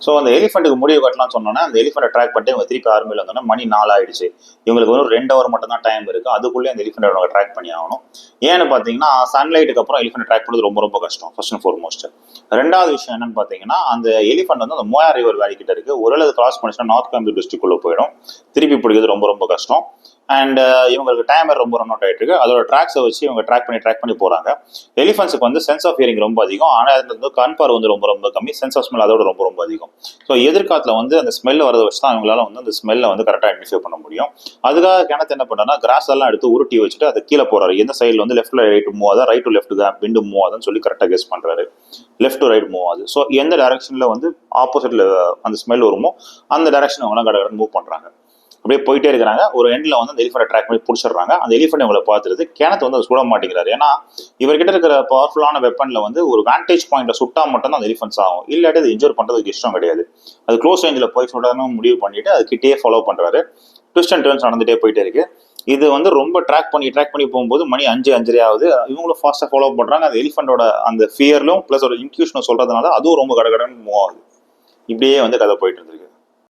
So அந்த எலிஃபெண்ட்டுக்கு முடிவு கட்டலாம்னு சொன்னோன்னா அந்த எலிஃபெண்ட்டை ட்ராக் பண்ணிட்டு இவங்க திருப்பி ஆர்மியில் வந்தோன்னா மணி 4 ஆயிடுச்சு. இவங்களுக்கு ஒரு 2 ஹவர் மட்டும் தான் டைம் இருக்குது. அதுக்குள்ளே அந்த எலிஃபெண்ட் அவங்க ட்ராக் பண்ணி ஆகணும். ஏன்னு பார்த்தீங்கன்னா சன்லைட்டுக்கு அப்புறம் எலிஃபெண்ட் ட்ராக் பண்ணுறது ரொம்ப ரொம்ப கஷ்டம், ஃபர்ஸ்ட் அண்ட் ஃபார்மோஸ்ட். ரெண்டாவது விஷயம் என்னன்னு பார்த்தீங்கன்னா அந்த எலிஃபெண்ட் வந்து அந்த மோயா ரிவர் வேலி கிட்ட இருக்கு. ஒரு அது கிராஸ் பண்ணிச்சுன்னா நார்த் கோயம்புத்தூர் டிஸ்ட்ரிக்ட்குள்ளே போயிடும். திருப்பி பிடிக்கிறது ரொம்ப ரொம்ப கஷ்டம். அண்ட் இவங்களுக்கு டைமர் ரொம்ப ரன் அவுட் ஆகிட்டு இருக்கு. அதோட ட்ராக்ஸை வச்சு இவங்க ட்ராக் பண்ணி போகிறாங்க. எலிஃபென்ட்ஸுக்கு வந்து சென்ஸ் ஆஃப் ஹியரிங் ரொம்ப அதிகம், ஆனால் அது வந்து கண் பார்வை வந்து ரொம்ப ரொம்ப கம்மி. சென்ஸ் ஆஃப் ஸ்மெல் அதோட ரொம்ப ரொம்ப அதிகம். ஸோ எதிர்காலத்தில் வந்து அந்த ஸ்மெல் வரதை வச்சு தான் அவங்களால வந்து அந்த ஸ்மெல்லை வந்து கரெக்டாக ஐடென்டிஃபை பண்ண முடியும். அதுக்காக கிணத்து என்ன பண்ணா கிராஸ் எல்லாம் எடுத்து உருட்டி வச்சுட்டு அதை கீழே போறாரு. எந்த சைடில் வந்து லெஃப்ட்ல ரைட் மூவ் ஆகுதா, ரைட் டு லெஃப்ட் தான் விண்டு மூவ் ஆகுதுன்னு சொல்லி கரெக்டாக கெஸ் பண்றாரு. லெஃப்ட் டு ரைட் மூவ் ஆகுது. ஸோ எந்த டைரக்ஷன்ல வந்து ஆப்போசிட்ல அந்த ஸ்மெல் வருமோ அந்த டைரக்ஷன் அவங்களாம் கடை மூவ் பண்றாங்க. அப்படியே போயிட்டே இருக்கிறாங்க. ஒரு எண்ட்ல வந்து அந்த எலிஃபெண்ட் ட்ராக் பண்ணி பிடிச்சிடுறாங்க. அந்த எலிஃபெண்ட் இவங்களை பார்த்துருது. கிணத்து வந்து அதை சுட மாட்டேங்கிறாரு. ஏன்னா இவர்கிட்ட இருக்கிற பவர்ஃபுல்லான வெப்பன்ல வந்து ஒரு வேண்டேஜ் பாயிண்ட்ல சுட்டா மட்டும் தான் அந்த எலிஃபென்ட்ஸ் ஆகும். இல்லாட்டி அது இன்ஜூர் பண்றதுக்கு இஷ்டம் கிடையாது. அது க்ளோஸ் ரேஞ்சில் போய் சுடணும் முடிவு பண்ணிட்டு அது கிட்டே ஃபாலோ பண்றாரு. ட்விஸ்ட் அண்ட் டர்ன்ஸ் நடந்துட்டே போயிட்டே இருக்கு. இது வந்து ரொம்ப ட்ராக் பண்ணி போகும்போது மணி 5:05 ஆகுது. இவங்களும் ஃபாஸ்டா ஃபாலோ பண்றாங்க. அந்த எலிஃபெண்டோட அந்த ஃபியர்லும் பிளஸ் ஒரு இன்க்யூஷனும் சொல்றதுனால அதுவும் ரொம்ப கடகடன்னு மூவ் ஆகுது. இப்படியே வந்து கதை போயிட்டு இருந்திருக்கு.